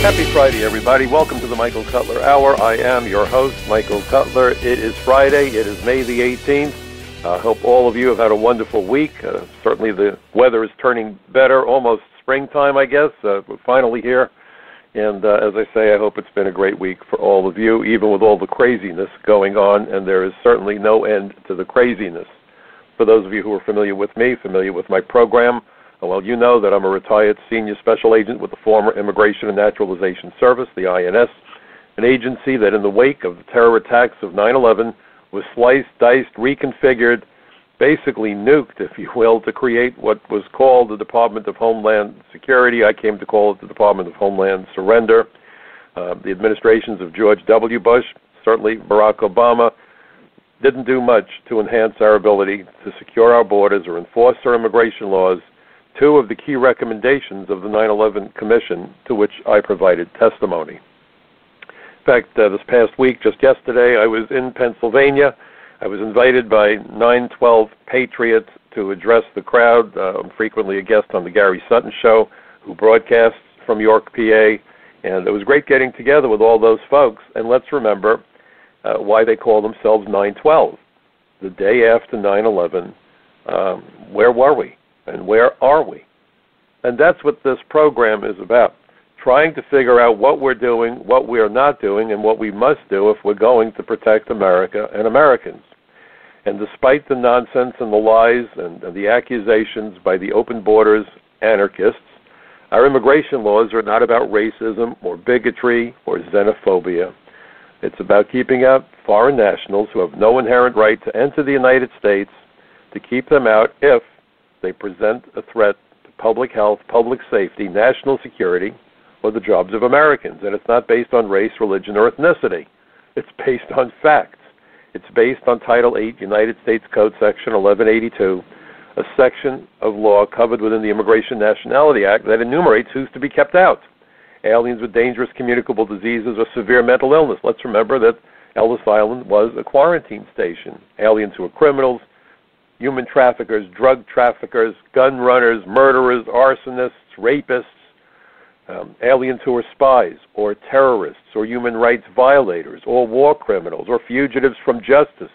Happy Friday, everybody. Welcome to the Michael Cutler Hour. I am your host, Michael Cutler. It is Friday. It is May the 18th. I hope all of you have had a wonderful week. Certainly the weather is turning better, almost springtime, I guess. We're finally here. And as I say, I hope it's been a great week for all of you, even with all the craziness going on, and there is certainly no end to the craziness. For those of you who are familiar with me, familiar with my program, well, you know that I'm a retired senior special agent with the former Immigration and Naturalization Service, the INS, an agency that in the wake of the terror attacks of 9/11 was sliced, diced, reconfigured, basically nuked, if you will, to create what was called the Department of Homeland Security. I came to call it the Department of Homeland Surrender. The administrations of George W. Bush, certainly Barack Obama, didn't do much to enhance our ability to secure our borders or enforce our immigration laws, two of the key recommendations of the 9/11 Commission to which I provided testimony. In fact, this past week, just yesterday, I was in Pennsylvania. I was invited by 9/12 Patriots to address the crowd. I'm frequently a guest on the Gary Sutton Show, who broadcasts from York, PA, and it was great getting together with all those folks. And let's remember why they call themselves 9/12. The day after 9/11, where were we? And where are we? And that's what this program is about, trying to figure out what we're doing, what we're not doing, and what we must do if we're going to protect America and Americans. And despite the nonsense and the lies and the accusations by the open borders anarchists, our immigration laws are not about racism or bigotry or xenophobia. It's about keeping out foreign nationals who have no inherent right to enter the United States, to keep them out if they present a threat to public health, public safety, national security, or the jobs of Americans. And it's not based on race, religion, or ethnicity. It's based on facts. It's based on Title 8, United States Code Section 1182, a section of law covered within the Immigration Nationality Act that enumerates who's to be kept out. Aliens with dangerous communicable diseases or severe mental illness. Let's remember that Ellis Island was a quarantine station. Aliens who are criminals, human traffickers, drug traffickers, gun runners, murderers, arsonists, rapists, aliens who are spies or terrorists or human rights violators or war criminals or fugitives from justice,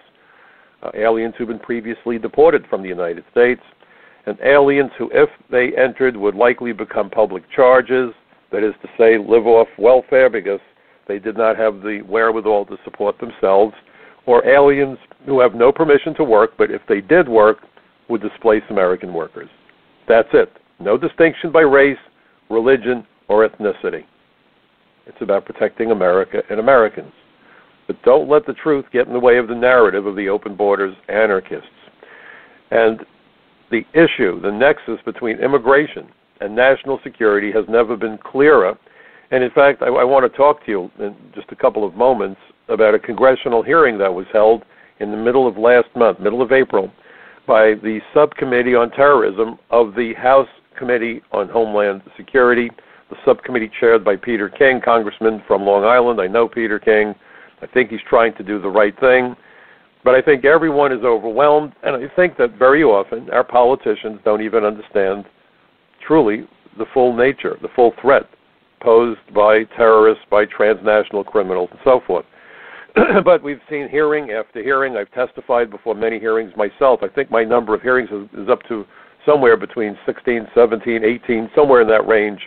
aliens who've been previously deported from the United States, and aliens who, if they entered, would likely become public charges, that is to say, live off welfare because they did not have the wherewithal to support themselves, or aliens who have no permission to work, but if they did work, would displace American workers. That's it. No distinction by race, religion, or ethnicity. It's about protecting America and Americans. But don't let the truth get in the way of the narrative of the open borders anarchists. And the issue, the nexus between immigration and national security has never been clearer. And in fact, I want to talk to you in just a couple of moments about a congressional hearing that was held in the middle of last month, middle of April, by the Subcommittee on Terrorism of the House Committee on Homeland Security, the subcommittee chaired by Peter King, congressman from Long Island. I know Peter King. I think he's trying to do the right thing. But I think everyone is overwhelmed, and I think that very often our politicians don't even understand truly the full nature, the full threat posed by terrorists, by transnational criminals, and so forth. But we've seen hearing after hearing. I've testified before many hearings myself. I think my number of hearings is up to somewhere between 16, 17, 18, somewhere in that range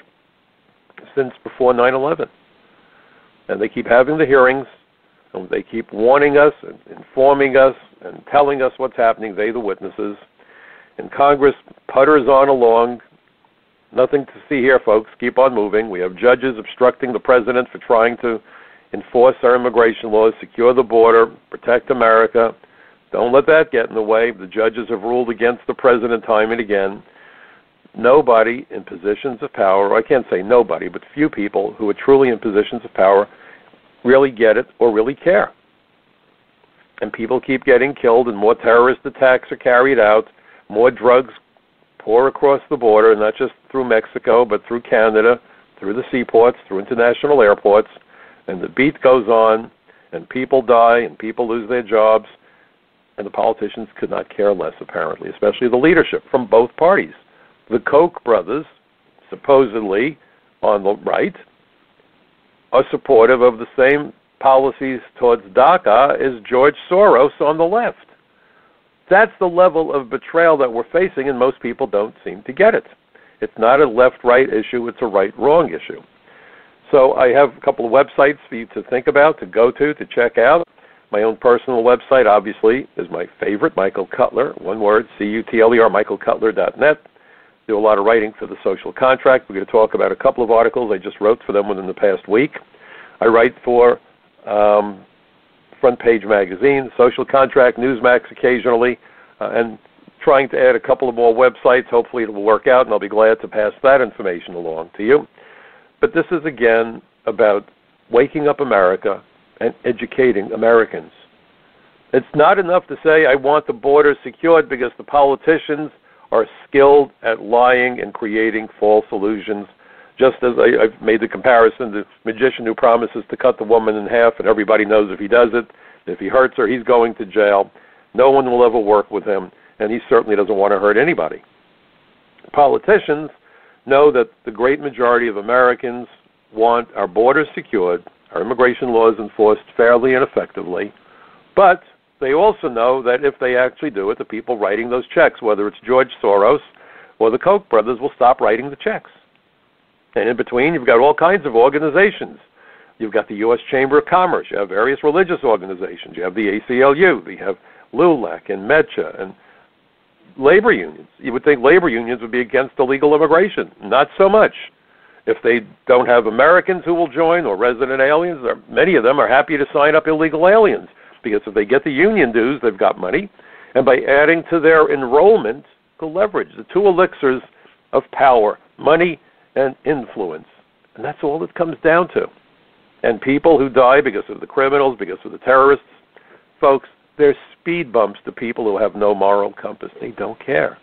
since before 9/11. And they keep having the hearings, and they keep warning us and informing us and telling us what's happening, they the witnesses. And Congress putters on along. Nothing to see here, folks. Keep on moving. We have judges obstructing the president for trying to enforce our immigration laws, secure the border, protect America. Don't let that get in the way. The judges have ruled against the president time and again. Nobody in positions of power, I can't say nobody, but few people who are truly in positions of power really get it or really care. And people keep getting killed, and more terrorist attacks are carried out, more drugs pour across the border, not just through Mexico, but through Canada, through the seaports, through international airports, and the beat goes on, and people die, and people lose their jobs, and the politicians could not care less, apparently, especially the leadership from both parties. The Koch brothers, supposedly on the right, are supportive of the same policies towards DACA as George Soros on the left. That's the level of betrayal that we're facing, and most people don't seem to get it. It's not a left-right issue, it's a right-wrong issue. So I have a couple of websites for you to think about, to go to check out. My own personal website, obviously, is my favorite, Michael Cutler, one word, C-U-T-L-E-R, michaelcutler.net. Do a lot of writing for the Social Contract. We're going to talk about a couple of articles I just wrote for them within the past week. I write for Front Page Magazine, Social Contract, Newsmax occasionally, and trying to add a couple of more websites. Hopefully it will work out, and I'll be glad to pass that information along to you. But this is, again, about waking up America and educating Americans. It's not enough to say I want the border secured because the politicians are skilled at lying and creating false illusions. Just as I've made the comparison, the magician who promises to cut the woman in half, and everybody knows if he does it, if he hurts her, he's going to jail. No one will ever work with him, and he certainly doesn't want to hurt anybody. Politicians know that the great majority of Americans want our borders secured, our immigration laws enforced fairly and effectively, but they also know that if they actually do it, the people writing those checks, whether it's George Soros or the Koch brothers, will stop writing the checks. And in between, you've got all kinds of organizations. You've got the U.S. Chamber of Commerce. You have various religious organizations. You have the ACLU. You have LULAC and METCHA and labor unions. You would think labor unions would be against illegal immigration. Not so much. If they don't have Americans who will join or resident aliens, many of them are happy to sign up illegal aliens because if they get the union dues, they've got money. And by adding to their enrollment, the leverage, the two elixirs of power, money and influence. And that's all it comes down to. And people who die because of the criminals, because of the terrorists, folks, they're speed bumps to people who have no moral compass. They don't care.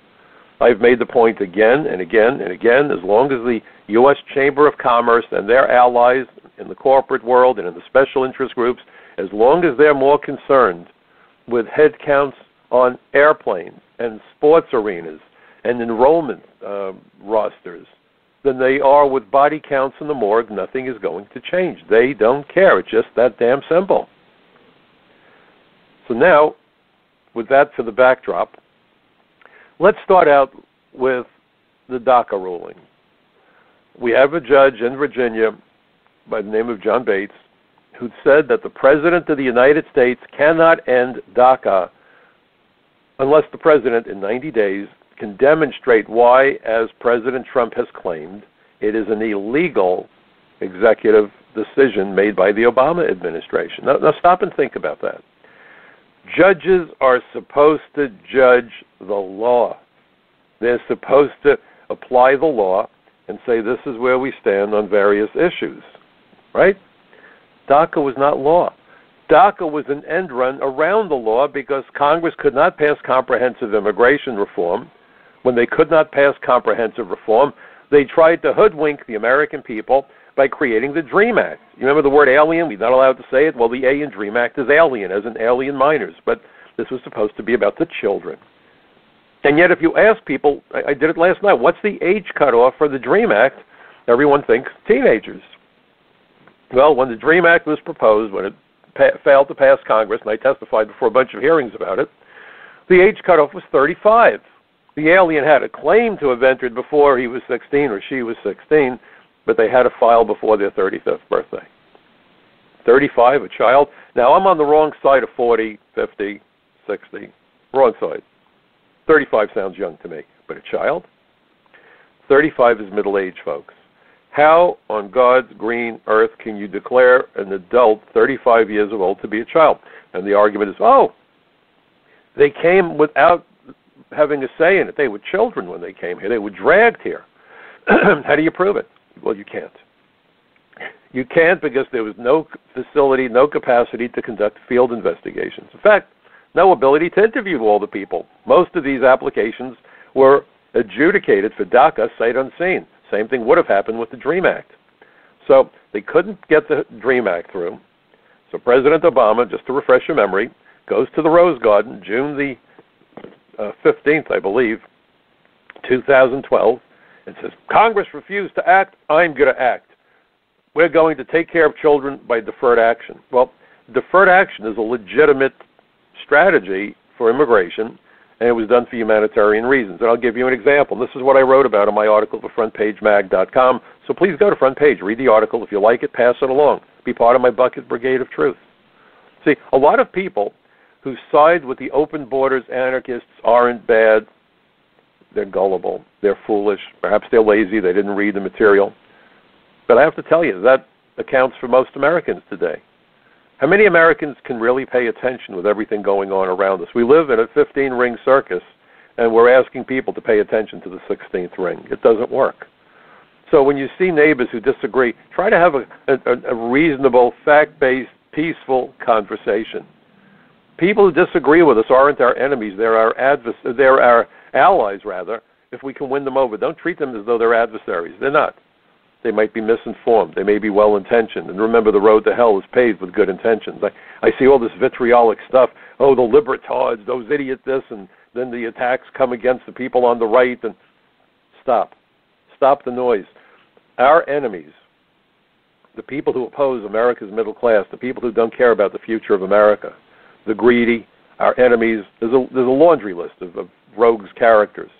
I've made the point again and again and again, as long as the U.S. Chamber of Commerce and their allies in the corporate world and in the special interest groups, as long as they're more concerned with head counts on airplanes and sports arenas and enrollment rosters than they are with body counts in the morgue, nothing is going to change. They don't care. It's just that damn simple. So now, with that for the backdrop, let's start out with the DACA ruling. We have a judge in Virginia by the name of John Bates who said that the President of the United States cannot end DACA unless the President in 90 days can demonstrate why, as President Trump has claimed, it is an illegal executive decision made by the Obama administration. Now stop and think about that. Judges are supposed to judge the law. They're supposed to apply the law and say this is where we stand on various issues, right? DACA was not law. DACA was an end run around the law because Congress could not pass comprehensive immigration reform. When they could not pass comprehensive reform, they tried to hoodwink the American people by creating the DREAM Act. You remember the word alien? We're not allowed to say it. Well, the A in DREAM Act is alien, as in alien minors, but this was supposed to be about the children. And yet if you ask people, I did it last night, what's the age cutoff for the DREAM Act? Everyone thinks teenagers. Well, when the DREAM Act was proposed, when it failed to pass Congress, and I testified before a bunch of hearings about it, the age cutoff was 35. The alien had a claim to have entered before he was 16 or she was 16, but they had to file before their 35th birthday. 35, a child. Now, I'm on the wrong side of 40, 50, 60. Wrong side. 35 sounds young to me, but a child? 35 is middle age, folks. How on God's green earth can you declare an adult 35 years old to be a child? And the argument is, oh, they came without having a say in it. They were children when they came here. They were dragged here. How do you prove it? Well, you can't. You can't because there was no facility, no capacity to conduct field investigations. In fact, no ability to interview all the people. Most of these applications were adjudicated for DACA sight unseen. Same thing would have happened with the DREAM Act. So they couldn't get the DREAM Act through. So President Obama, just to refresh your memory, goes to the Rose Garden, June the 15th, I believe, 2012, and says, Congress refused to act, I'm going to act. we're going to take care of children by deferred action. Well, deferred action is a legitimate strategy for immigration, and it was done for humanitarian reasons. And I'll give you an example. This is what I wrote about in my article at frontpagemag.com. So please go to Front Page, read the article. If you like it, pass it along. Be part of my bucket brigade of truth. See, a lot of people who side with the open borders anarchists aren't bad. They're gullible. They're foolish. Perhaps they're lazy. They didn't read the material. But I have to tell you, that accounts for most Americans today. How many Americans can really pay attention with everything going on around us? We live in a 15-ring circus, and we're asking people to pay attention to the 16th ring. It doesn't work. So when you see neighbors who disagree, try to have a reasonable, fact-based, peaceful conversation. People who disagree with us aren't our enemies. They're our allies, rather, if we can win them over. Don't treat them as though they're adversaries. They're not. They might be misinformed. They may be well-intentioned. And remember, the road to hell is paved with good intentions. I see all this vitriolic stuff. Oh, the libertards, those idiots this, and then the attacks come against the people on the right. And stop. Stop the noise. Our enemies, the people who oppose America's middle class, the people who don't care about the future of America, the greedy, our enemies, there's a laundry list of rogues' characters.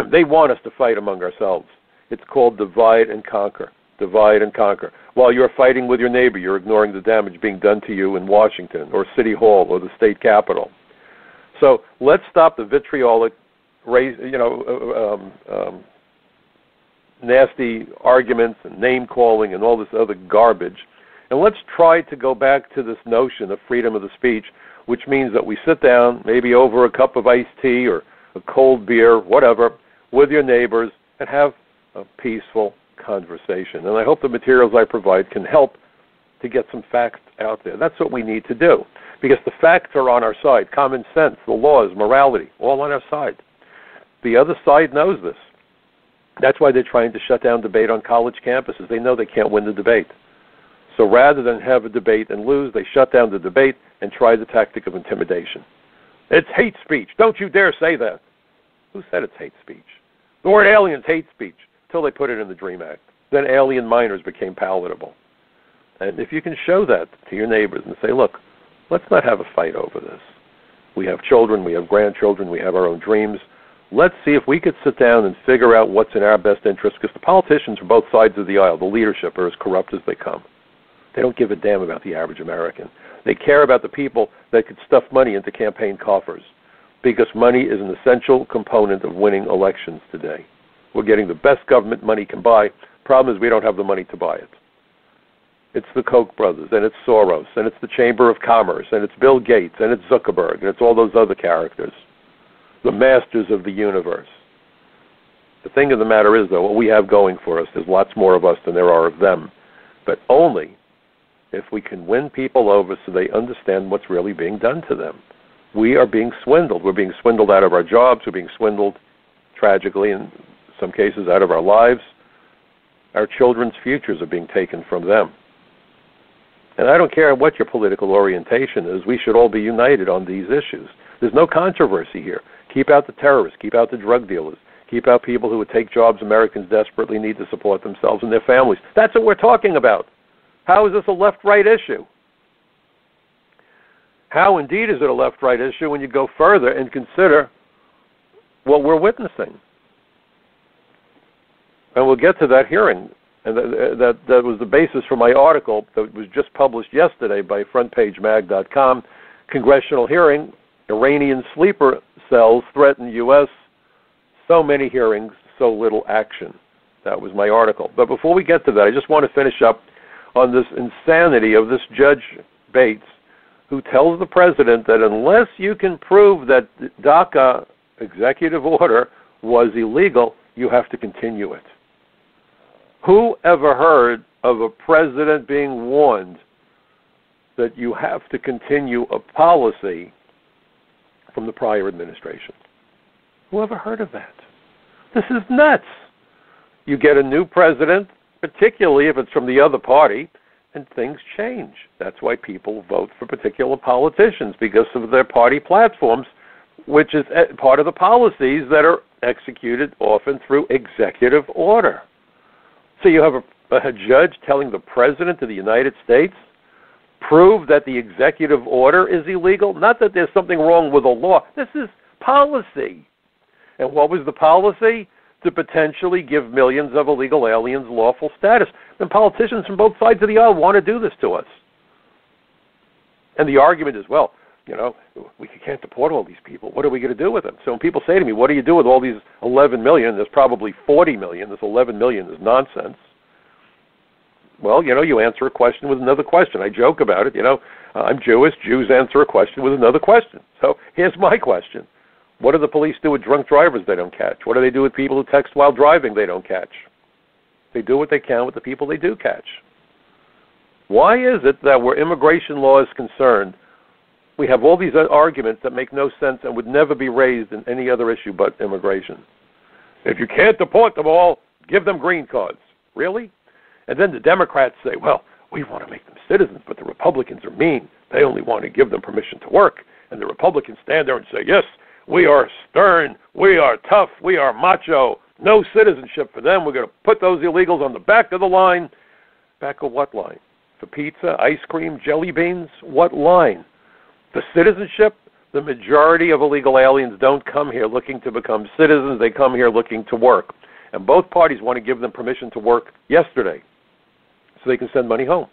They want us to fight among ourselves. It's called divide and conquer. Divide and conquer. While you're fighting with your neighbor, you're ignoring the damage being done to you in Washington or City Hall or the state capitol. So let's stop the vitriolic, nasty arguments and name-calling and all this other garbage. And let's try to go back to this notion of freedom of the speech, which means that we sit down, maybe over a cup of iced tea or a cold beer, whatever, with your neighbors and have a peaceful conversation. And I hope the materials I provide can help to get some facts out there. That's what we need to do, because the facts are on our side. Common sense, the laws, morality, all on our side. The other side knows this. That's why they're trying to shut down debate on college campuses. They know they can't win the debate. So rather than have a debate and lose, they shut down the debate and try the tactic of intimidation. It's hate speech. Don't you dare say that. Who said it's hate speech? The word alien's hate speech until they put it in the DREAM Act. Then alien minors became palatable. And if you can show that to your neighbors and say, look, let's not have a fight over this. We have children, we have grandchildren, we have our own dreams. Let's see if we could sit down and figure out what's in our best interest, because the politicians from both sides of the aisle, the leadership, are as corrupt as they come. They don't give a damn about the average American. They care about the people that could stuff money into campaign coffers, because money is an essential component of winning elections today. We're getting the best government money can buy. Problem is we don't have the money to buy it. It's the Koch brothers, and it's Soros, and it's the Chamber of Commerce, and it's Bill Gates, and it's Zuckerberg, and it's all those other characters, the masters of the universe. The thing of the matter is, though, what we have going for us, there's lots more of us than there are of them, but only if we can win people over so they understand what's really being done to them. We are being swindled. We're being swindled out of our jobs. We're being swindled, tragically, in some cases, out of our lives. Our children's futures are being taken from them. And I don't care what your political orientation is. We should all be united on these issues. There's no controversy here. Keep out the terrorists. Keep out the drug dealers. Keep out people who would take jobs Americans desperately need to support themselves and their families. That's what we're talking about. How is this a left-right issue? How indeed is it a left-right issue when you go further and consider what we're witnessing? And we'll get to that hearing. And that was the basis for my article that was just published yesterday by frontpagemag.com. Congressional hearing, Iranian sleeper cells threaten U.S. So many hearings, so little action. That was my article. But before we get to that, I just want to finish up on this insanity of this Judge Bates, who tells the president that unless you can prove that DACA executive order was illegal, you have to continue it. Who ever heard of a president being warned that you have to continue a policy from the prior administration? Who ever heard of that? This is nuts. You get a new president, particularly if it's from the other party, and things change. That's why people vote for particular politicians, because of their party platforms, which is part of the policies that are executed often through executive order. So you have A judge telling the President of the United States, prove that the executive order is illegal? Not that there's something wrong with the law. This is policy. And what was the policy? To potentially give millions of illegal aliens lawful status. And politicians from both sides of the aisle want to do this to us. And the argument is, well, you know, we can't deport all these people. What are we going to do with them? So when people say to me, what do you do with all these 11 million? There's probably 40 million. This 11 million is nonsense. Well, you know, you answer a question with another question. I joke about it. You know, I'm Jewish. Jews answer a question with another question. So here's my question. What do the police do with drunk drivers they don't catch? What do they do with people who text while driving they don't catch? They do what they can with the people they do catch. Why is it that where immigration law is concerned, we have all these arguments that make no sense and would never be raised in any other issue but immigration? If you can't deport them all, give them green cards. Really? And then the Democrats say, well, we want to make them citizens, but the Republicans are mean. They only want to give them permission to work. And the Republicans stand there and say, yes, we are stern, we are tough, we are macho. No citizenship for them. We're going to put those illegals on the back of the line. Back of what line? For pizza, ice cream, jelly beans? What line? The citizenship? The majority of illegal aliens don't come here looking to become citizens. They come here looking to work. And both parties want to give them permission to work yesterday so they can send money home,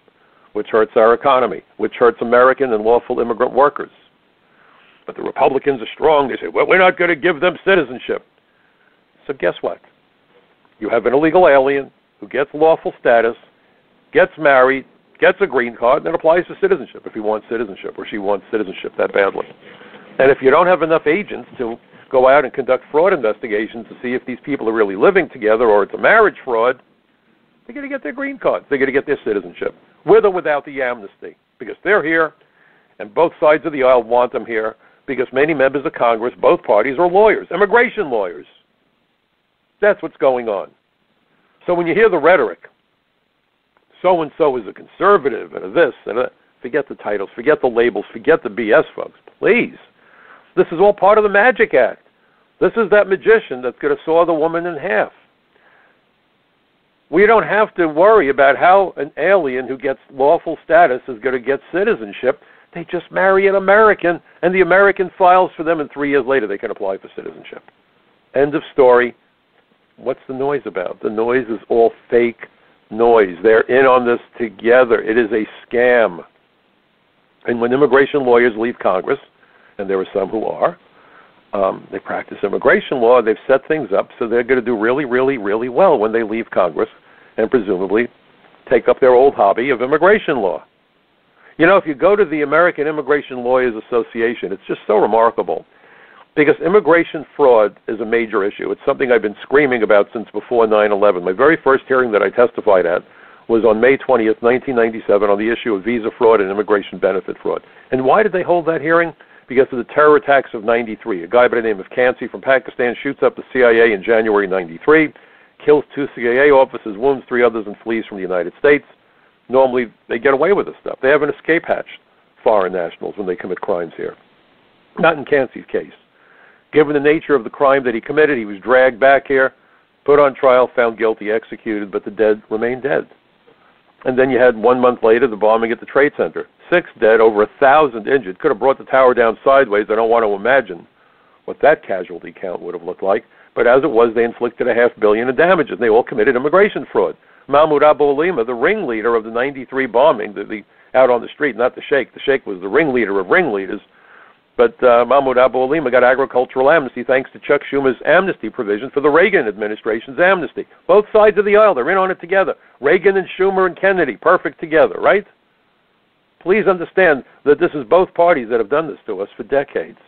which hurts our economy, which hurts American and lawful immigrant workers. But the Republicans are strong. They say, well, we're not going to give them citizenship. So guess what? You have an illegal alien who gets lawful status, gets married, gets a green card, and then applies for citizenship if he wants citizenship or she wants citizenship that badly. And if you don't have enough agents to go out and conduct fraud investigations to see if these people are really living together or it's a marriage fraud, they're going to get their green cards. They're going to get their citizenship, with or without the amnesty, because they're here and both sides of the aisle want them here because many members of Congress, both parties, are lawyers, immigration lawyers. That's what's going on. So when you hear the rhetoric, so-and-so is a conservative and a this and a, forget the titles, forget the labels, forget the BS, folks, please. This is all part of the Magic Act. This is that magician that's going to saw the woman in half. We don't have to worry about how an alien who gets lawful status is going to get citizenship. They just marry an American, and the American files for them, and 3 years later they can apply for citizenship. End of story. What's the noise about? The noise is all fake noise. They're in on this together. It is a scam. And when immigration lawyers leave Congress, and there are some who are, they practice immigration law, they've set things up so they're going to do really, really, really well when they leave Congress and presumably take up their old hobby of immigration law. You know, if you go to the American Immigration Lawyers Association, it's just so remarkable because immigration fraud is a major issue. It's something I've been screaming about since before 9/11. My very first hearing that I testified at was on May 20th, 1997, on the issue of visa fraud and immigration benefit fraud. And why did they hold that hearing? Because of the terror attacks of 93. A guy by the name of Kansi from Pakistan shoots up the CIA in January 93, kills 2 CIA officers, wounds 3 others, and flees from the United States. Normally, they get away with this stuff. They have an escape hatch, foreign nationals, when they commit crimes here. Not in Kansi's case. Given the nature of the crime that he committed, he was dragged back here, put on trial, found guilty, executed, but the dead remained dead. And then you had 1 month later the bombing at the Trade Center. 6 dead, over 1,000 injured. Could have brought the tower down sideways. I don't want to imagine what that casualty count would have looked like. But as it was, they inflicted $500 million in damages. They all committed immigration fraud. Mahmoud Abu Alima, the ringleader of the 93 bombing, out on the street, not the Sheikh. The Sheikh was the ringleader of ringleaders. But Mahmoud Abu Alima got agricultural amnesty thanks to Chuck Schumer's amnesty provision for the Reagan administration's amnesty. Both sides of the aisle, they're in on it together. Reagan and Schumer and Kennedy, perfect together, right? Please understand that this is both parties that have done this to us for decades.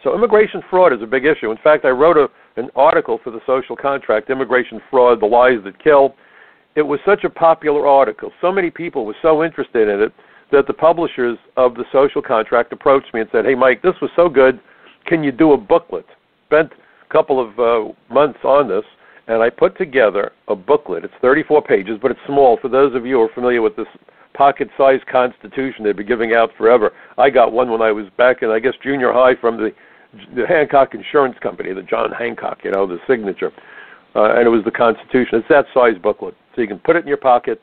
So immigration fraud is a big issue. In fact, I wrote an article for the Social Contract, Immigration Fraud, The Lies That Kill. It was such a popular article. So many people were so interested in it that the publishers of the Social Contract approached me and said, hey, Mike, this was so good. Can you do a booklet? Spent a couple of months on this, and I put together a booklet. It's 34 pages, but it's small. For those of you who are familiar with this pocket-sized Constitution they've been giving out forever, I got one when I was back in, I guess, junior high from the Hancock Insurance Company, the John Hancock, the signature. And it was the Constitution. It's that size booklet. So you can put it in your pocket,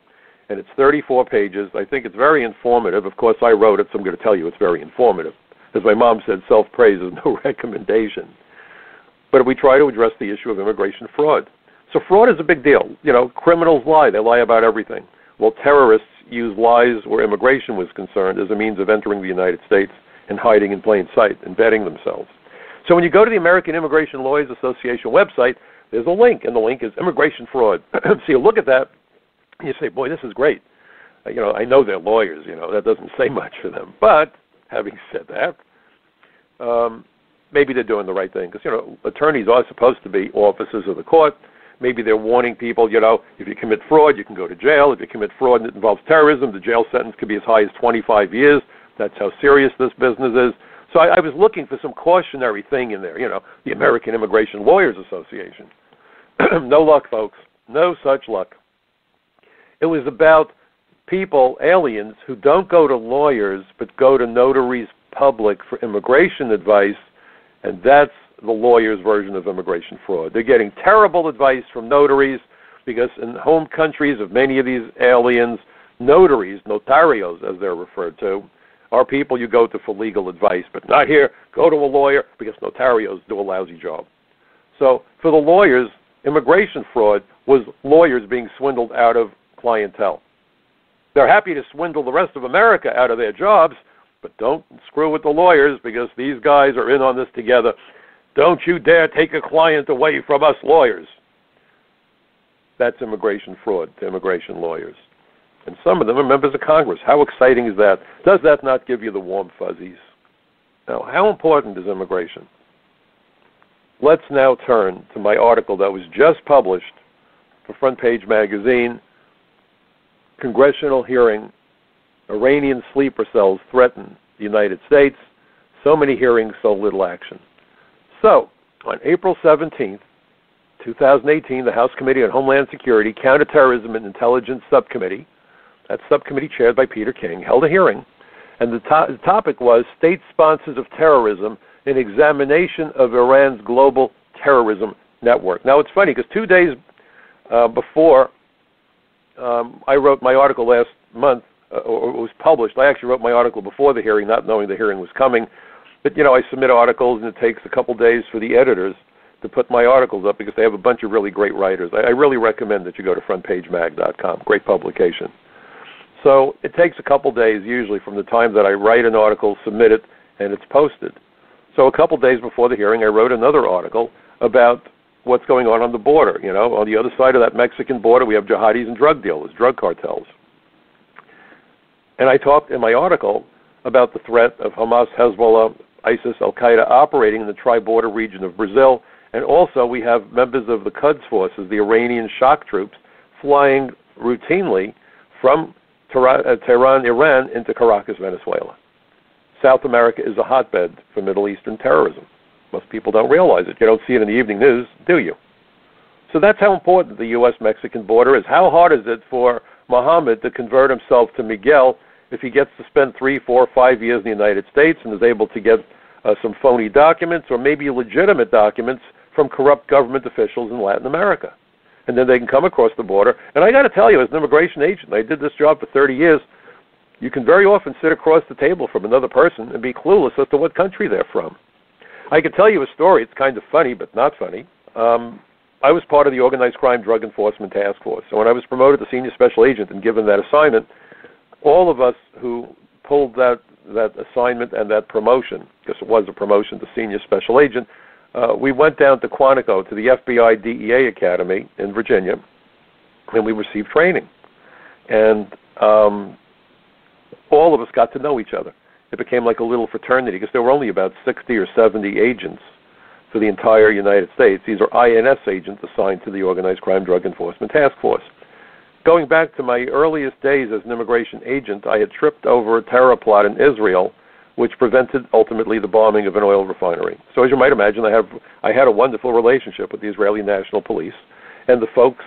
and it's 34 pages. I think it's very informative. Of course, I wrote it, so I'm going to tell you it's very informative. As my mom said, self-praise is no recommendation. But we try to address the issue of immigration fraud. So fraud is a big deal. You know, criminals lie. They lie about everything. Well, terrorists use lies where immigration was concerned as a means of entering the United States and hiding in plain sight, embedding themselves. So when you go to the American Immigration Lawyers Association website, there's a link, and the link is immigration fraud. So you look at that, and you say, boy, this is great. You know, I know they're lawyers. You know, that doesn't say much for them. But having said that, maybe they're doing the right thing. Because, you know, attorneys are supposed to be officers of the court. Maybe they're warning people, you know, if you commit fraud, you can go to jail. If you commit fraud that involves terrorism, the jail sentence could be as high as 25 years. That's how serious this business is. So I was looking for some cautionary thing in there, you know, the American Immigration Lawyers Association. No luck, folks. No such luck. It was about people, aliens, who don't go to lawyers but go to notaries public for immigration advice, and that's the lawyer's version of immigration fraud. They're getting terrible advice from notaries because in home countries of many of these aliens, notaries, notarios as they're referred to, are people you go to for legal advice, but not here. Go to a lawyer because notarios do a lousy job. So for the lawyers, immigration fraud was lawyers being swindled out of clientele. They're happy to swindle the rest of America out of their jobs, but don't screw with the lawyers because these guys are in on this together. Don't you dare take a client away from us lawyers. That's immigration fraud to immigration lawyers. And some of them are members of Congress. How exciting is that? Does that not give you the warm fuzzies? Now, how important is immigration? Let's now turn to my article that was just published for Front Page Magazine, Congressional Hearing, Iranian sleeper cells threaten the United States. So many hearings, so little action. So, on April 17th, 2018, the House Committee on Homeland Security, Counterterrorism and Intelligence Subcommittee, that subcommittee chaired by Peter King, held a hearing, and the topic was State Sponsors of Terrorism, an examination of Iran's global terrorism network. Now, it's funny, because 2 days before I wrote my article last month, or it was published, I actually wrote my article before the hearing, not knowing the hearing was coming. But, you know, I submit articles, and it takes a couple days for the editors to put my articles up because they have a bunch of really great writers. I really recommend that you go to frontpagemag.com. Great publication. So it takes a couple days usually from the time that I write an article, submit it, and it's posted. So a couple days before the hearing, I wrote another article about what's going on the border. You know, on the other side of that Mexican border, we have jihadis and drug dealers, drug cartels. And I talked in my article about the threat of Hamas, Hezbollah, ISIS, Al-Qaeda operating in the tri-border region of Brazil. And also we have members of the Quds forces, the Iranian shock troops, flying routinely from Tehran, Iran, into Caracas, Venezuela. South America is a hotbed for Middle Eastern terrorism. Most people don't realize it. You don't see it in the evening news, do you? So that's how important the U.S.-Mexican border is. How hard is it for Mohammed to convert himself to Miguel if he gets to spend 3, 4, 5 years in the United States and is able to get some phony documents or maybe legitimate documents from corrupt government officials in Latin America? And then they can come across the border. And I got to tell you, as an immigration agent, I did this job for 30 years, you can very often sit across the table from another person and be clueless as to what country they're from. I can tell you a story. It's kind of funny, but not funny. I was part of the Organized Crime Drug Enforcement Task Force. So when I was promoted to Senior Special Agent and given that assignment, all of us who pulled that assignment and that promotion, because it was a promotion to Senior Special Agent, we went down to Quantico, to the FBI DEA Academy in Virginia, and we received training. And all of us got to know each other. It became like a little fraternity, because there were only about 60 or 70 agents for the entire United States. These are INS agents assigned to the Organized Crime Drug Enforcement Task Force. Going back to my earliest days as an immigration agent, I had tripped over a terror plot in Israel, which prevented ultimately the bombing of an oil refinery. So as you might imagine, I had a wonderful relationship with the Israeli National Police, and the folks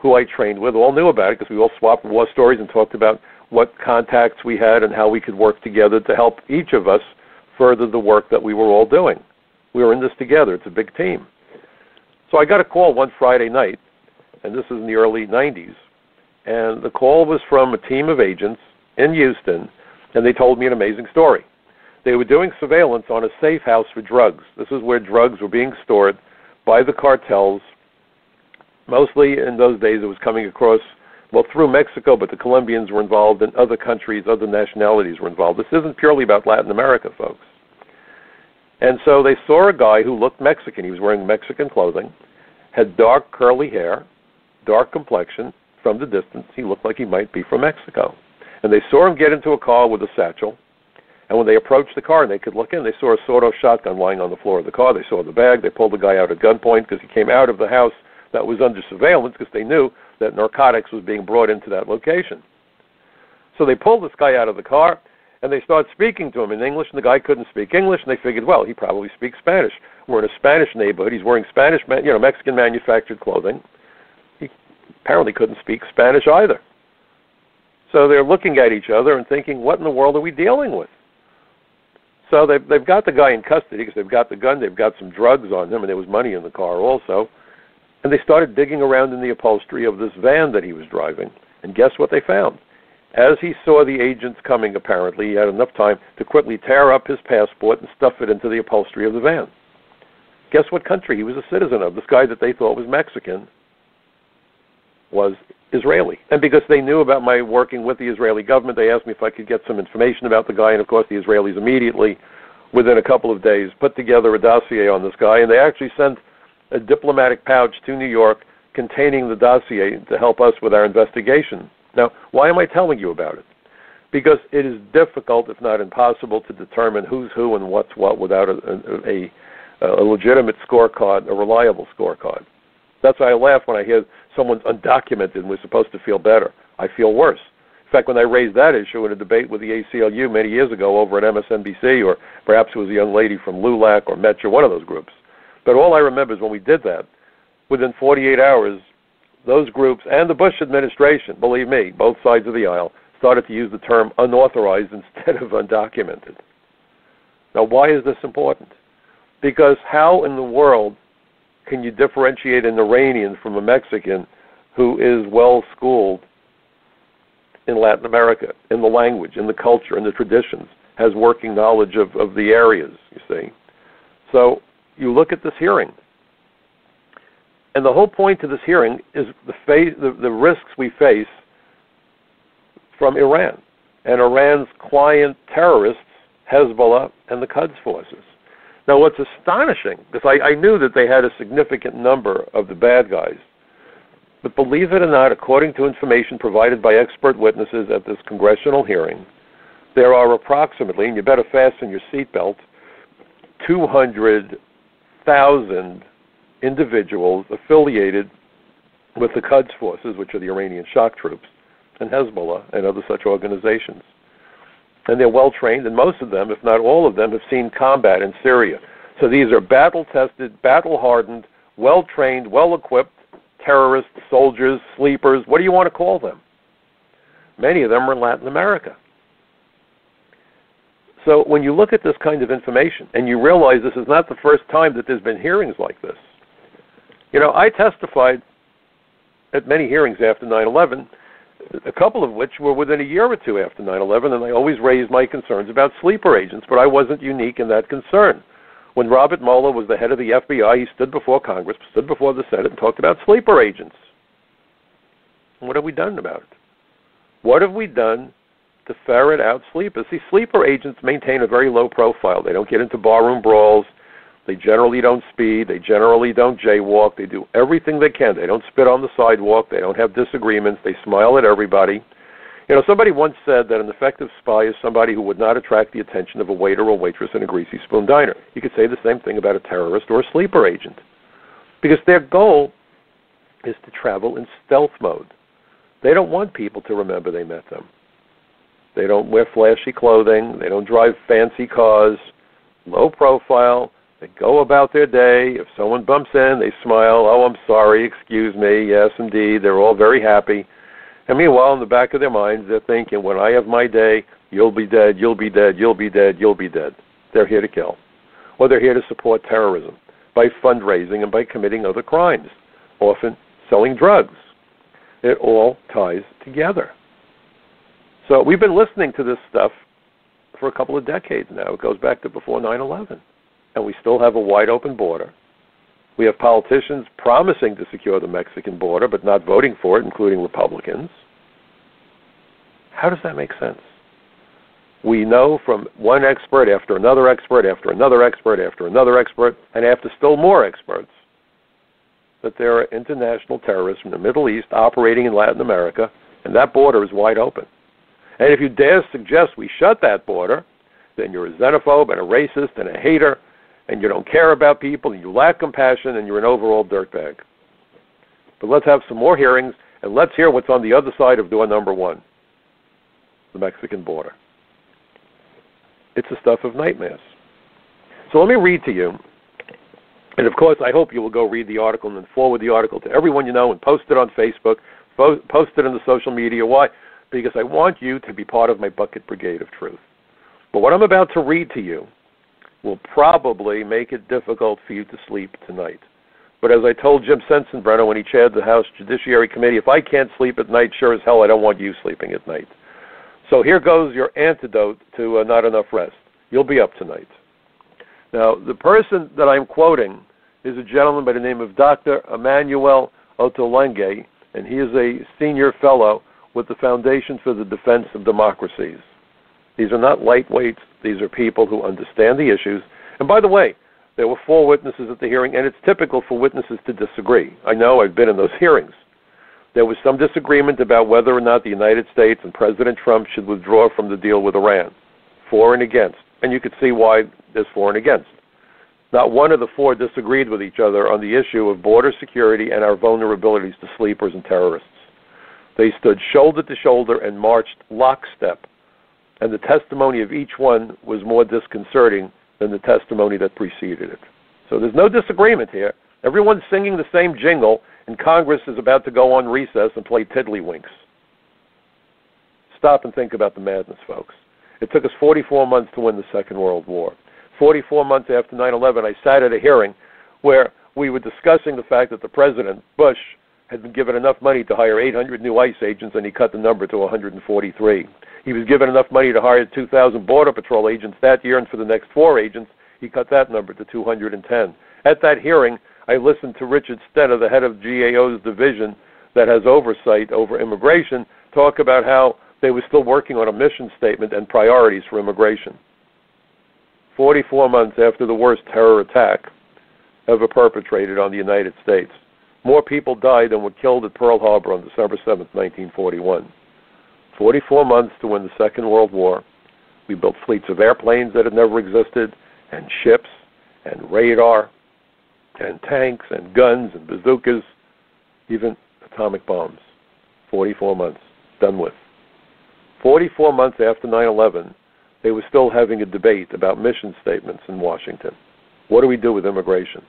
who I trained with all knew about it because we all swapped war stories and talked about what contacts we had and how we could work together to help each of us further the work that we were all doing. We were in this together. It's a big team. So I got a call one Friday night, and this is in the early 90s, And the call was from a team of agents in Houston, and they told me an amazing story. They were doing surveillance on a safe house for drugs. This is where drugs were being stored by the cartels. Mostly in those days it was coming across, well, through Mexico, but the Colombians were involved, and other countries, other nationalities were involved. This isn't purely about Latin America, folks. And so they saw a guy who looked Mexican. He was wearing Mexican clothing, had dark curly hair, dark complexion. From the distance, he looked like he might be from Mexico. And they saw him get into a car with a satchel. And when they approached the car and they could look in, they saw a sawed-off shotgun lying on the floor of the car. They saw the bag. They pulled the guy out at gunpoint because he came out of the house that was under surveillance because they knew that narcotics was being brought into that location. So they pulled this guy out of the car, and they started speaking to him in English, and the guy couldn't speak English, and they figured, well, he probably speaks Spanish. We're in a Spanish neighborhood. He's wearing Mexican manufactured clothing. He apparently couldn't speak Spanish either. So they're looking at each other and thinking, what in the world are we dealing with? So they've got the guy in custody because they've got the gun, they've got some drugs on him, and there was money in the car also. And they started digging around in the upholstery of this van that he was driving. And guess what they found? As he saw the agents coming, apparently, he had enough time to quickly tear up his passport and stuff it into the upholstery of the van. Guess what country he was a citizen of? This guy that they thought was Mexican was Israeli. And because they knew about my working with the Israeli government, they asked me if I could get some information about the guy. And, of course, the Israelis immediately, within a couple of days, put together a dossier on this guy. And they actually sent a diplomatic pouch to New York containing the dossier to help us with our investigation. Now, why am I telling you about it? Because it is difficult, if not impossible, to determine who's who and what's what without a legitimate scorecard, a reliable scorecard. That's why I laugh when I hear someone's undocumented and we're supposed to feel better. I feel worse. In fact, when I raised that issue in a debate with the ACLU many years ago over at MSNBC, or perhaps it was a young lady from LULAC or Metro, one of those groups. But all I remember is when we did that, within 48 hours, those groups and the Bush administration, believe me, both sides of the aisle, started to use the term unauthorized instead of undocumented. Now, why is this important? Because how in the world can you differentiate an Iranian from a Mexican who is well-schooled in Latin America, in the language, in the culture, in the traditions, has working knowledge of the areas, you see? So you look at this hearing, and the whole point to this hearing is the risks we face from Iran and Iran's client terrorists, Hezbollah, and the Quds forces. Now, what's astonishing, because I knew that they had a significant number of the bad guys, but believe it or not, according to information provided by expert witnesses at this congressional hearing, there are approximately, and you better fasten your seatbelt, 200,000 individuals affiliated with the Quds forces, which are the Iranian shock troops, and Hezbollah and other such organizations. And they're well-trained, and most of them, if not all of them, have seen combat in Syria. So these are battle-tested, battle-hardened, well-trained, well-equipped terrorists, soldiers, sleepers, what do you want to call them? Many of them are in Latin America. So when you look at this kind of information, and you realize this is not the first time that there's been hearings like this. You know, I testified at many hearings after 9/11, a couple of which were within a year or two after 9/11, and I always raised my concerns about sleeper agents, but I wasn't unique in that concern. When Robert Mueller was the head of the FBI, he stood before Congress, stood before the Senate, and talked about sleeper agents. What have we done about it? What have we done to ferret out sleepers? See, sleeper agents maintain a very low profile. They don't get into barroom brawls. They generally don't speed. They generally don't jaywalk. They do everything they can. They don't spit on the sidewalk. They don't have disagreements. They smile at everybody. You know, somebody once said that an effective spy is somebody who would not attract the attention of a waiter or waitress in a greasy spoon diner. You could say the same thing about a terrorist or a sleeper agent, because their goal is to travel in stealth mode. They don't want people to remember they met them. They don't wear flashy clothing. They don't drive fancy cars. Low profile. They go about their day. If someone bumps in, they smile. Oh, I'm sorry. Excuse me. Yes, indeed. They're all very happy. And meanwhile, in the back of their minds, they're thinking, when I have my day, you'll be dead, you'll be dead, you'll be dead, you'll be dead. They're here to kill. Or they're here to support terrorism by fundraising and by committing other crimes, often selling drugs. It all ties together. So we've been listening to this stuff for a couple of decades now. It goes back to before 9/11. And we still have a wide open border. We have politicians promising to secure the Mexican border but not voting for it, including Republicans. How does that make sense? We know from one expert after another expert after another expert after another expert and after still more experts that there are international terrorists from the Middle East operating in Latin America, and that border is wide open. And if you dare suggest we shut that border, then you're a xenophobe and a racist and a hater, and you don't care about people, and you lack compassion, and you're an overall dirtbag. But let's have some more hearings, and let's hear what's on the other side of door number one, the Mexican border. It's the stuff of nightmares. So let me read to you, and of course I hope you will go read the article and then forward the article to everyone you know and post it on Facebook, post it in the social media. Why? Because I want you to be part of my bucket brigade of truth. But what I'm about to read to you will probably make it difficult for you to sleep tonight. But as I told Jim Sensenbrenner when he chaired the House Judiciary Committee, if I can't sleep at night, sure as hell I don't want you sleeping at night. So here goes your antidote to not enough rest. You'll be up tonight. Now, the person that I'm quoting is a gentleman by the name of Dr. Emmanuel Otolenge, and he is a senior fellow with the Foundation for the Defense of Democracies. These are not lightweights. These are people who understand the issues. And by the way, there were 4 witnesses at the hearing, and it's typical for witnesses to disagree. I know, I've been in those hearings. There was some disagreement about whether or not the United States and President Trump should withdraw from the deal with Iran. For and against. And you could see why there's for and against. Not one of the 4 disagreed with each other on the issue of border security and our vulnerabilities to sleepers and terrorists. They stood shoulder to shoulder and marched lockstep. And the testimony of each one was more disconcerting than the testimony that preceded it. So there's no disagreement here. Everyone's singing the same jingle, and Congress is about to go on recess and play tiddlywinks. Stop and think about the madness, folks. It took us 44 months to win the Second World War. 44 months after 9/11, I sat at a hearing where we were discussing the fact that the President, Bush, had been given enough money to hire 800 new ICE agents, and he cut the number to 143. He was given enough money to hire 2,000 Border Patrol agents that year, and for the next 4 agents, he cut that number to 210. At that hearing, I listened to Richard Stenner, the head of GAO's division that has oversight over immigration, talk about how they were still working on a mission statement and priorities for immigration. 44 months after the worst terror attack ever perpetrated on the United States. More people died than were killed at Pearl Harbor on December 7th, 1941. 44 months to win the Second World War. We built fleets of airplanes that had never existed, and ships, and radar, and tanks, and guns, and bazookas, even atomic bombs. 44 months. Done with. 44 months after 9/11, they were still having a debate about mission statements in Washington. What do we do with immigration?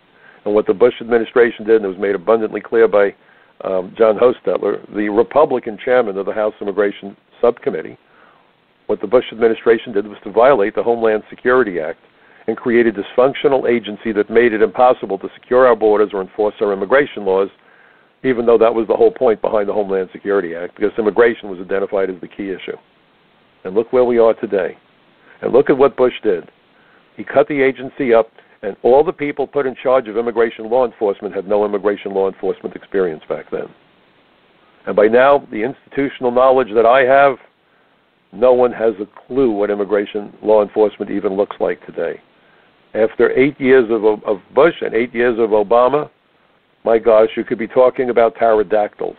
And what the Bush administration did, and it was made abundantly clear by John Hostetler, the Republican chairman of the House Immigration Subcommittee, what the Bush administration did was to violate the Homeland Security Act and create a dysfunctional agency that made it impossible to secure our borders or enforce our immigration laws, even though that was the whole point behind the Homeland Security Act, because immigration was identified as the key issue. And look where we are today. And look at what Bush did. He cut the agency up, and all the people put in charge of immigration law enforcement had no immigration law enforcement experience back then. And by now, the institutional knowledge that I have, no one has a clue what immigration law enforcement even looks like today. After 8 years of Bush and 8 years of Obama, my gosh, you could be talking about pterodactyls.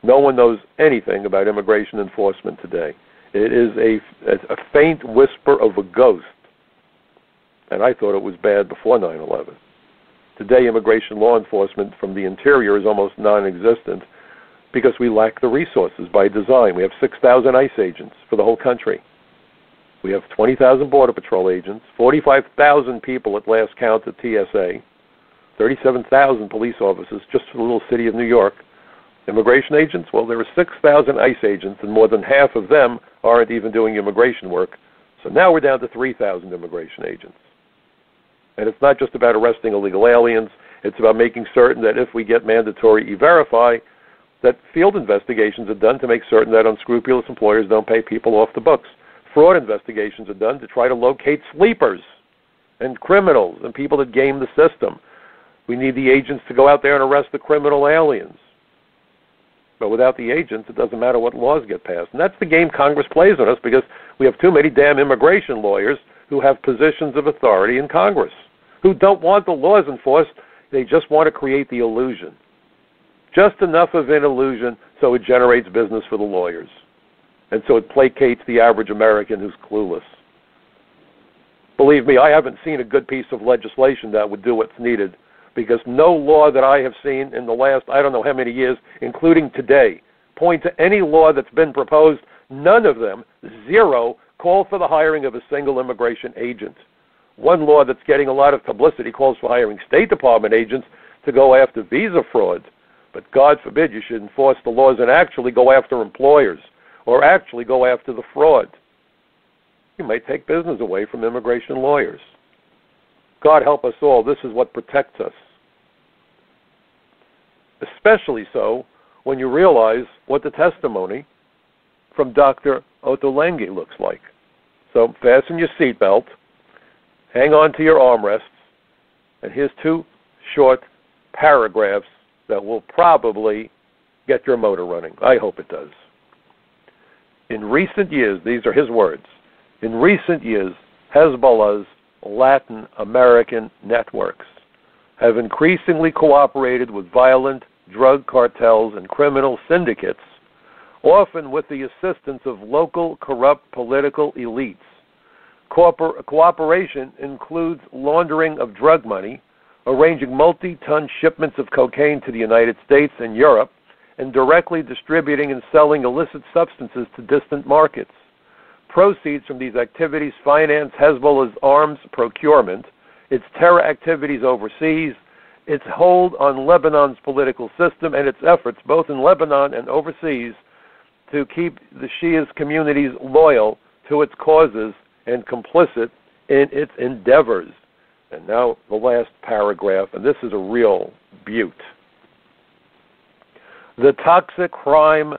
No one knows anything about immigration enforcement today. It is a faint whisper of a ghost. And I thought it was bad before 9/11. Today, immigration law enforcement from the interior is almost non-existent because we lack the resources by design. We have 6,000 ICE agents for the whole country. We have 20,000 Border Patrol agents, 45,000 people at last count at TSA, 37,000 police officers just for the little city of New York. Immigration agents, well, there are 6,000 ICE agents, and more than half of them aren't even doing immigration work. So now we're down to 3,000 immigration agents. And it's not just about arresting illegal aliens. It's about making certain that if we get mandatory E-Verify, that field investigations are done to make certain that unscrupulous employers don't pay people off the books. Fraud investigations are done to try to locate sleepers and criminals and people that game the system. We need the agents to go out there and arrest the criminal aliens. But without the agents, it doesn't matter what laws get passed. And that's the game Congress plays on us, because we have too many damn immigration lawyers who have positions of authority in Congress, who don't want the laws enforced. They just want to create the illusion. Just enough of an illusion so it generates business for the lawyers. And so it placates the average American who's clueless. Believe me, I haven't seen a good piece of legislation that would do what's needed, because no law that I have seen in the last, I don't know how many years, including today, point to any law that's been proposed. None of them, zero, call for the hiring of a single immigration agent. One law that's getting a lot of publicity calls for hiring State Department agents to go after visa fraud. But God forbid you should enforce the laws and actually go after employers or actually go after the fraud. You might take business away from immigration lawyers. God help us all. This is what protects us. Especially so when you realize what the testimony from Dr. Ottolenghi looks like. So fasten your seatbelt, hang on to your armrests, and here's two short paragraphs that will probably get your motor running. I hope it does. In recent years, these are his words, in recent years, Hezbollah's Latin American networks have increasingly cooperated with violent drug cartels and criminal syndicates, often with the assistance of local corrupt political elites. Cooperation includes laundering of drug money, arranging multi-ton shipments of cocaine to the United States and Europe, and directly distributing and selling illicit substances to distant markets. Proceeds from these activities finance Hezbollah's arms procurement, its terror activities overseas, its hold on Lebanon's political system, and its efforts both in Lebanon and overseas to keep the Shia communities loyal to its causes and complicit in its endeavors. And now the last paragraph, and this is a real beaut. The toxic crime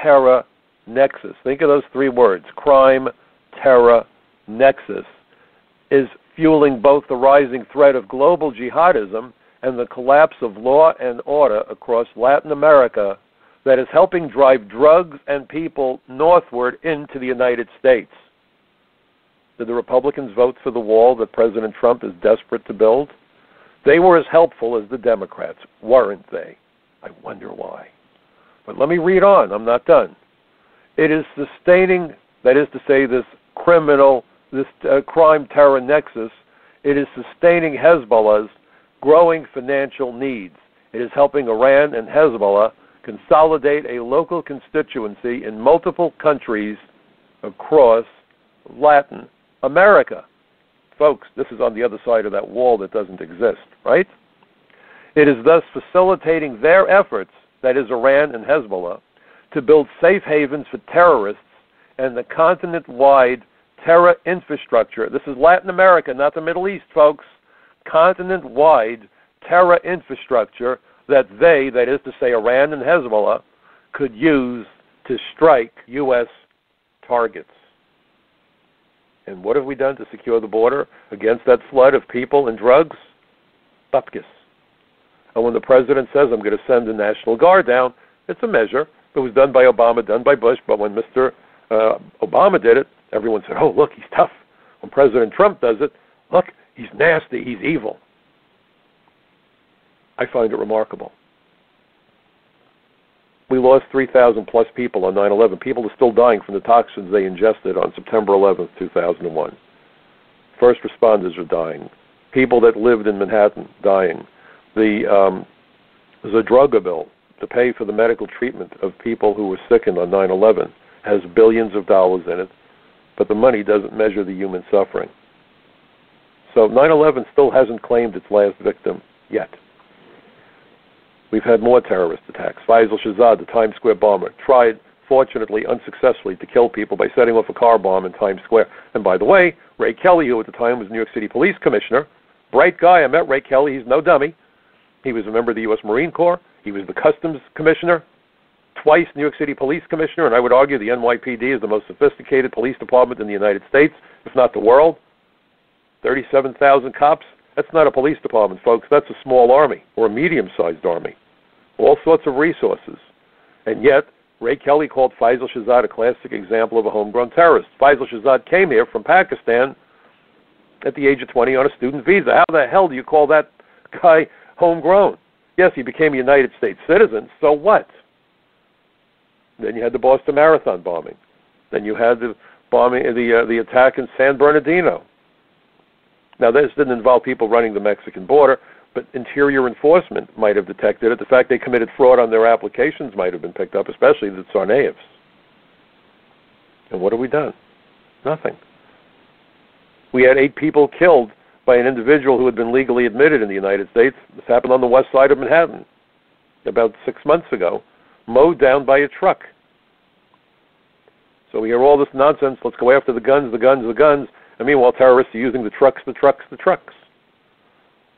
terror nexus, think of those three words, crime, terror, nexus, is fueling both the rising threat of global jihadism and the collapse of law and order across Latin America that is helping drive drugs and people northward into the United States. Did the Republicans vote for the wall that President Trump is desperate to build? They were as helpful as the Democrats, weren't they? I wonder why. But let me read on. I'm not done. It is sustaining, that is to say, this crime terror nexus. It is sustaining Hezbollah's growing financial needs. It is helping Iran and Hezbollah consolidate a local constituency in multiple countries across Latin America. Folks, this is on the other side of that wall that doesn't exist, right? It is thus facilitating their efforts, that is Iran and Hezbollah, to build safe havens for terrorists and the continent-wide terror infrastructure. This is Latin America, not the Middle East, folks. Continent-wide terror infrastructure that they, that is to say Iran and Hezbollah, could use to strike U.S. targets. And what have we done to secure the border against that flood of people and drugs? Bupkis. And when the president says, I'm going to send the National Guard down, it's a measure. It was done by Obama, done by Bush, but when Mr. Obama did it, everyone said, oh, look, he's tough. When President Trump does it, look, he's nasty, he's evil. I find it remarkable. We lost 3,000 plus people on 9/11. People are still dying from the toxins they ingested on September 11th, 2001. First responders are dying. People that lived in Manhattan dying. There's a drug bill to pay for the medical treatment of people who were sickened on 9/11 has billions of dollars in it, but the money doesn't measure the human suffering. So 9/11 still hasn't claimed its last victim yet. We've had more terrorist attacks. Faisal Shahzad, the Times Square bomber, tried, fortunately unsuccessfully, to kill people by setting off a car bomb in Times Square. And by the way, Ray Kelly, who at the time was New York City Police Commissioner, bright guy, I met Ray Kelly, he's no dummy. He was a member of the U.S. Marine Corps. He was the Customs Commissioner. twice New York City police commissioner, and I would argue the NYPD is the most sophisticated police department in the United States, if not the world. 37,000 cops. That's not a police department, folks. That's a small army or a medium-sized army. All sorts of resources. And yet, Ray Kelly called Faisal Shahzad a classic example of a homegrown terrorist. Faisal Shahzad came here from Pakistan at the age of 20 on a student visa. How the hell do you call that guy homegrown? Yes, he became a United States citizen. So what? Then you had the Boston Marathon bombing. Then you had the bombing, the attack in San Bernardino. Now, this didn't involve people running the Mexican border, but interior enforcement might have detected it. The fact they committed fraud on their applications might have been picked up, especially the Tsarnaevs. And what have we done? Nothing. We had 8 people killed by an individual who had been legally admitted in the United States. This happened on the west side of Manhattan about 6 months ago, mowed down by a truck. So we hear all this nonsense, let's go after the guns, the guns, the guns, and meanwhile terrorists are using the trucks, the trucks, the trucks.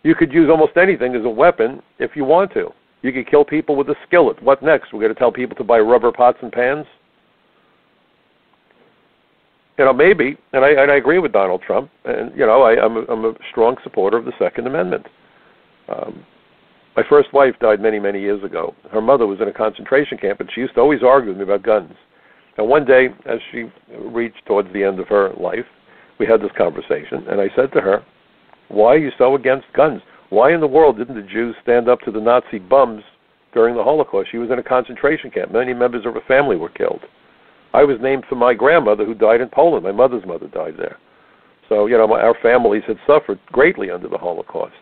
You could use almost anything as a weapon if you want to. You could kill people with a skillet. What next? We're going to tell people to buy rubber pots and pans? Maybe, and I agree with Donald Trump, and, I'm a strong supporter of the Second Amendment. My first wife died many, many years ago. Her mother was in a concentration camp, and she used to always argue with me about guns. And one day, as she reached towards the end of her life, we had this conversation, and I said to her, why are you so against guns? Why in the world didn't the Jews stand up to the Nazi bums during the Holocaust? She was in a concentration camp. Many members of her family were killed. I was named for my grandmother who died in Poland. My mother's mother died there. So, our families had suffered greatly under the Holocaust.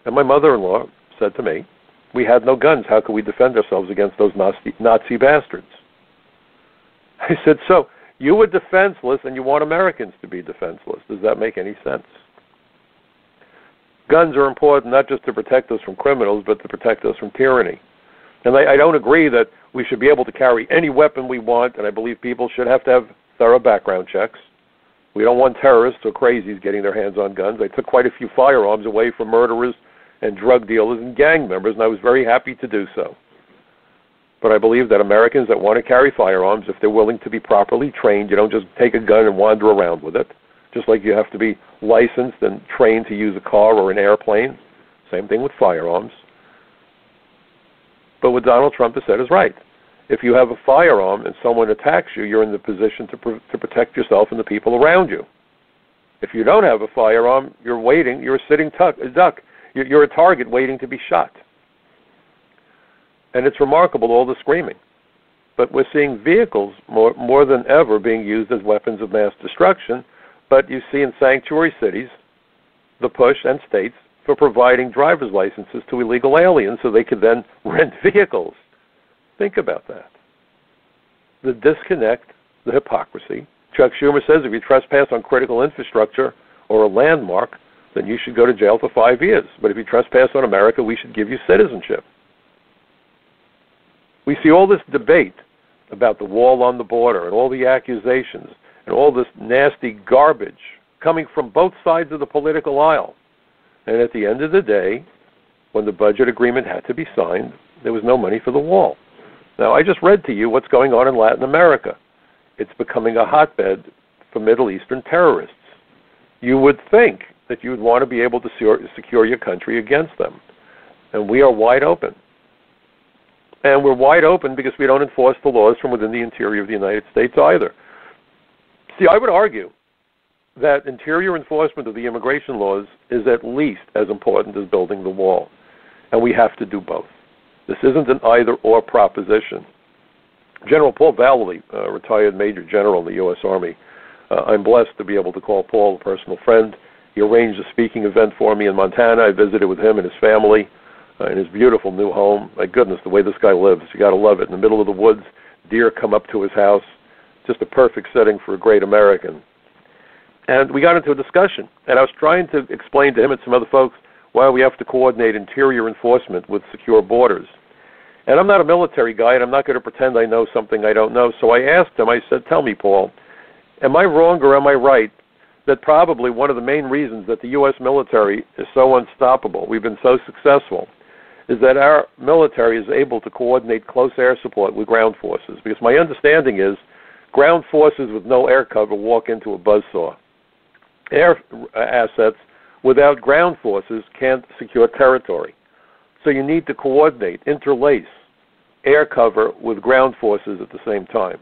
And my mother-in-law said to me, we had no guns. How could we defend ourselves against those Nazi bastards? I said, so you were defenseless and you want Americans to be defenseless. Does that make any sense? Guns are important not just to protect us from criminals, but to protect us from tyranny. And I don't agree that we should be able to carry any weapon we want, and I believe people should have to have thorough background checks. We don't want terrorists or crazies getting their hands on guns. I took quite a few firearms away from murderers and drug dealers and gang members, and I was very happy to do so. But I believe that Americans that want to carry firearms, if they're willing to be properly trained, you don't just take a gun and wander around with it, just like you have to be licensed and trained to use a car or an airplane. Same thing with firearms. But what Donald Trump has said is right. If you have a firearm and someone attacks you, you're in the position to protect yourself and the people around you. If you don't have a firearm, you're waiting, you're a sitting duck. You're a target waiting to be shot. And it's remarkable, all the screaming. But we're seeing vehicles more than ever being used as weapons of mass destruction. But you see in sanctuary cities the push, and states, for providing driver's licenses to illegal aliens so they could then rent vehicles. Think about that. The disconnect, the hypocrisy. Chuck Schumer says if you trespass on critical infrastructure or a landmark, then you should go to jail for 5 years. But if you trespass on America, we should give you citizenship. We see all this debate about the wall on the border and all the accusations and all this nasty garbage coming from both sides of the political aisle. And at the end of the day, when the budget agreement had to be signed, there was no money for the wall. Now, I just read to you what's going on in Latin America. It's becoming a hotbed for Middle Eastern terrorists. You would think that you would want to be able to secure your country against them. And we are wide open. And we're wide open because we don't enforce the laws from within the interior of the United States either. See, I would argue that interior enforcement of the immigration laws is at least as important as building the wall. And we have to do both. This isn't an either-or proposition. General Paul Vallely, retired Major General in the U.S. Army, I'm blessed to be able to call Paul a personal friend. He arranged a speaking event for me in Montana. I visited with him and his family in his beautiful new home. My goodness, the way this guy lives, you got to love it. In the middle of the woods, deer come up to his house. Just a perfect setting for a great American. And we got into a discussion, and I was trying to explain to him and some other folks why we have to coordinate interior enforcement with secure borders. And I'm not a military guy, and I'm not going to pretend I know something I don't know. So I asked him, I said, tell me, Paul, am I wrong or am I right that probably one of the main reasons that the U.S. military is so unstoppable, we've been so successful, is that our military is able to coordinate close air support with ground forces. Because my understanding is ground forces with no air cover walk into a buzzsaw. Air assets without ground forces can't secure territory. So you need to coordinate, interlace air cover with ground forces at the same time.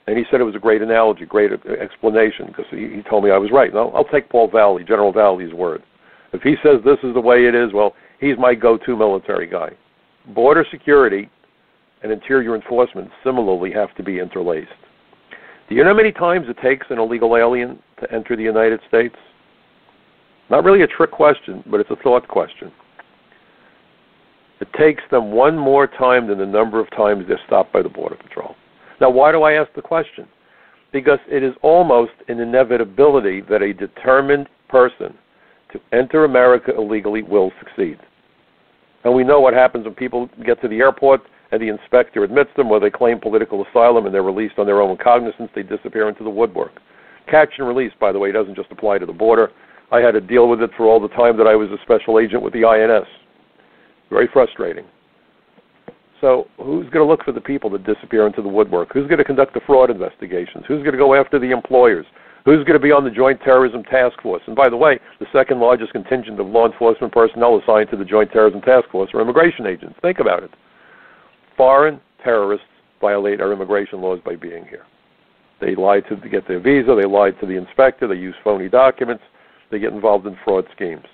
And he said it was a great analogy, great explanation, because he told me I was right. And I'll take General Valley's word. If he says this is the way it is, well, he's my go-to military guy. Border security and interior enforcement similarly have to be interlaced. Do you know how many times it takes an illegal alien to enter the United States? Not really a trick question, but it's a thought question. It takes them one more time than the number of times they're stopped by the Border Patrol. Now, why do I ask the question? Because it is almost an inevitability that a determined person to enter America illegally will succeed. And we know what happens when people get to the airport and the inspector admits them, or they claim political asylum and they're released on their own cognizance, they disappear into the woodwork. Catch and release, by the way, doesn't just apply to the border. I had to deal with it for all the time that I was a special agent with the INS. Very frustrating. So who's going to look for the people that disappear into the woodwork? Who's going to conduct the fraud investigations? Who's going to go after the employers? Who's going to be on the Joint Terrorism Task Force? And by the way, the second largest contingent of law enforcement personnel assigned to the Joint Terrorism Task Force are immigration agents. Think about it. Foreign terrorists violate our immigration laws by being here. They lied to get their visa. They lied to the inspector. They use phony documents. They get involved in fraud schemes,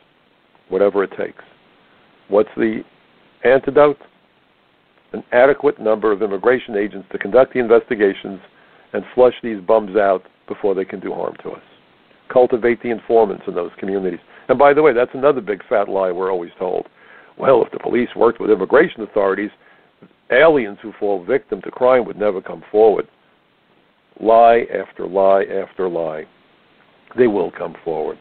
whatever it takes. What's the antidote? An adequate number of immigration agents to conduct the investigations and flush these bums out before they can do harm to us. Cultivate the informants in those communities. And by the way, that's another big fat lie we're always told. Well, if the police worked with immigration authorities, aliens who fall victim to crime would never come forward. Lie after lie after lie. They will come forward.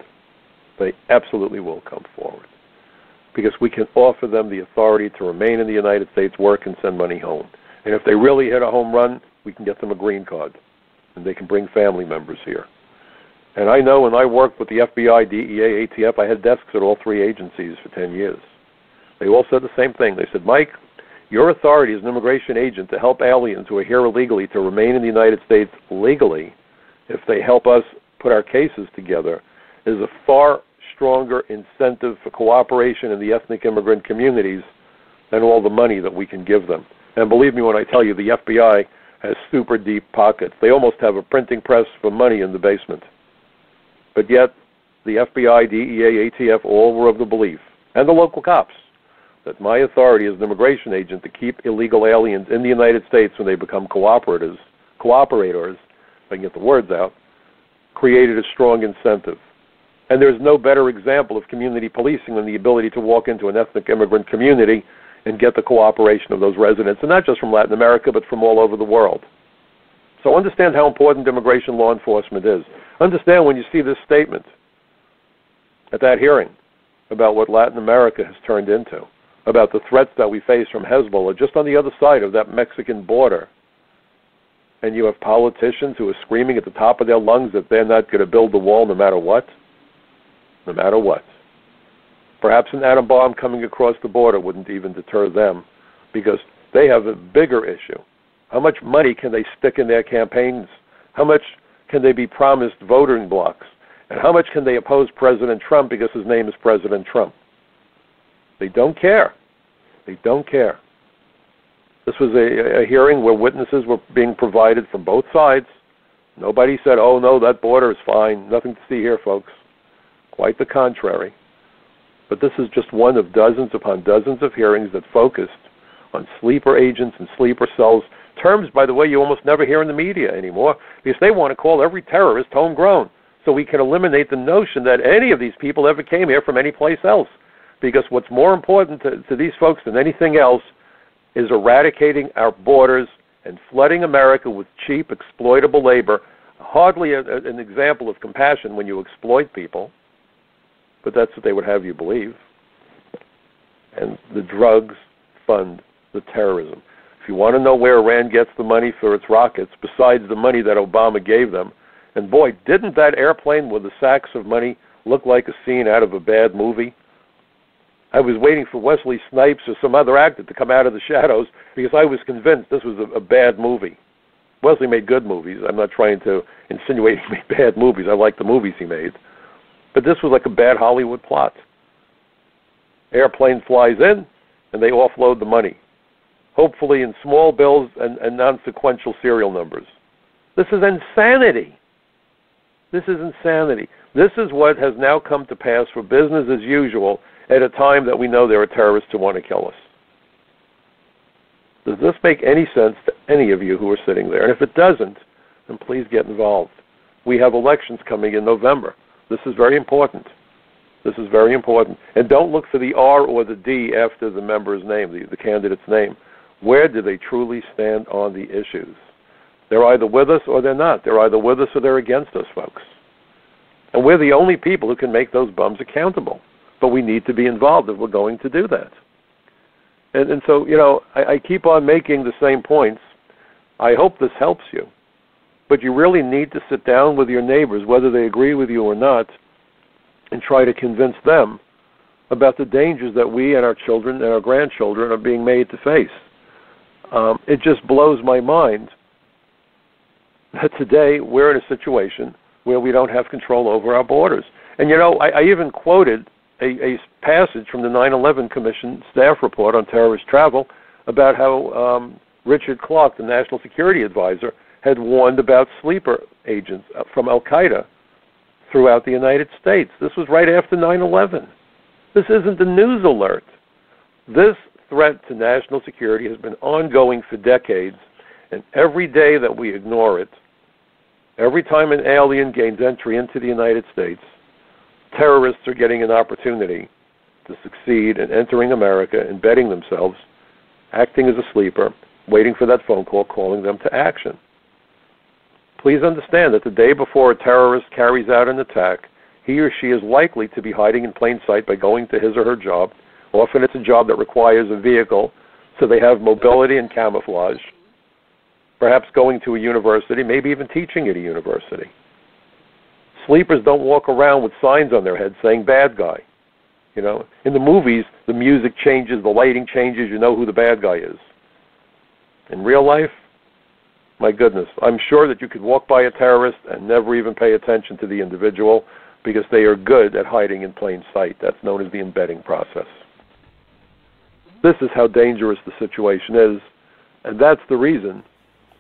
They absolutely will come forward. Because we can offer them the authority to remain in the United States, work, and send money home. And if they really hit a home run, we can get them a green card. And they can bring family members here. And I know when I worked with the FBI, DEA, ATF, I had desks at all three agencies for 10 years. They all said the same thing. They said, Mike, your authority as an immigration agent to help aliens who are here illegally to remain in the United States legally, if they help us put our cases together, is a far stronger incentive for cooperation in the ethnic immigrant communities than all the money that we can give them. And believe me when I tell you, the FBI has super deep pockets. They almost have a printing press for money in the basement. But yet, the FBI, DEA, ATF, all were of the belief, and the local cops, that my authority as an immigration agent to keep illegal aliens in the United States when they become cooperators, if I can get the words out, created a strong incentive. And there's no better example of community policing than the ability to walk into an ethnic immigrant community and get the cooperation of those residents, and not just from Latin America, but from all over the world. So understand how important immigration law enforcement is. Understand when you see this statement at that hearing about what Latin America has turned into, about the threats that we face from Hezbollah just on the other side of that Mexican border. And you have politicians who are screaming at the top of their lungs that they're not going to build the wall no matter what. No matter what. Perhaps an atom bomb coming across the border wouldn't even deter them because they have a bigger issue. How much money can they stick in their campaigns? How much can they be promised voting blocks? And how much can they oppose President Trump because his name is President Trump? They don't care. They don't care. This was a hearing where witnesses were being provided from both sides. Nobody said, oh, no, that border is fine. Nothing to see here, folks. Quite the contrary. But this is just one of dozens upon dozens of hearings that focused on sleeper agents and sleeper cells, terms, by the way, you almost never hear in the media anymore because they want to call every terrorist homegrown so we can eliminate the notion that any of these people ever came here from any place else. Because what's more important to these folks than anything else is eradicating our borders and flooding America with cheap, exploitable labor. Hardly an example of compassion when you exploit people, but that's what they would have you believe. And the drugs fund the terrorism. If you want to know where Iran gets the money for its rockets, besides the money that Obama gave them, and boy, didn't that airplane with the sacks of money look like a scene out of a bad movie? I was waiting for Wesley Snipes or some other actor to come out of the shadows because I was convinced this was a bad movie. Wesley made good movies. I'm not trying to insinuate he made bad movies. I like the movies he made. But this was like a bad Hollywood plot. Airplane flies in, and they offload the money, hopefully in small bills and non-sequential serial numbers. This is insanity. This is insanity. This is what has now come to pass for business as usual at a time that we know there are terrorists who want to kill us. Does this make any sense to any of you who are sitting there? And if it doesn't, then please get involved. We have elections coming in November. This is very important. This is very important. And don't look for the R or the D after the member's name, the candidate's name. Where do they truly stand on the issues? They're either with us or they're not. They're either with us or they're against us, folks. And we're the only people who can make those bums accountable. But we need to be involved if we're going to do that. And so, you know, I keep on making the same points. I hope this helps you. But you really need to sit down with your neighbors, whether they agree with you or not, and try to convince them about the dangers that we and our children and our grandchildren are being made to face. It just blows my mind that today we're in a situation where we don't have control over our borders. And, you know, I even quoted a passage from the 9/11 Commission staff report on terrorist travel about how Richard Clark, the National Security Advisor, had warned about sleeper agents from Al-Qaeda throughout the United States. This was right after 9/11. This isn't a news alert. This threat to national security has been ongoing for decades, and every day that we ignore it, every time an alien gains entry into the United States, terrorists are getting an opportunity to succeed in entering America, embedding themselves, acting as a sleeper, waiting for that phone call, calling them to action. Please understand that the day before a terrorist carries out an attack, he or she is likely to be hiding in plain sight by going to his or her job. Often it's a job that requires a vehicle, so they have mobility and camouflage. Perhaps going to a university, maybe even teaching at a university. Sleepers don't walk around with signs on their heads saying bad guy. You know, in the movies, the music changes, the lighting changes, you know who the bad guy is. In real life, my goodness, I'm sure that you could walk by a terrorist and never even pay attention to the individual because they are good at hiding in plain sight. That's known as the embedding process. This is how dangerous the situation is, and that's the reason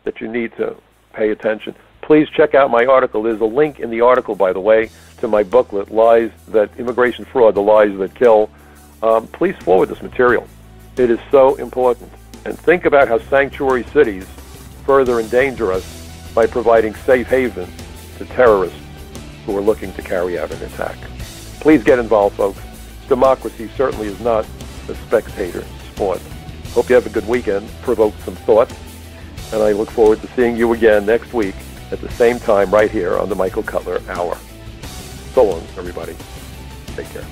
that you need to pay attention. Please check out my article. There's a link in the article, by the way, to my booklet, Lies That Immigration Fraud, The Lies That Kill. Please forward this material. It is so important. And think about how sanctuary cities further endanger us by providing safe haven to terrorists who are looking to carry out an attack. Please get involved, folks. Democracy certainly is not a spectator sport. Hope you have a good weekend, provoke some thought, and I look forward to seeing you again next week at the same time right here on the Michael Cutler Hour. So long, everybody. Take care.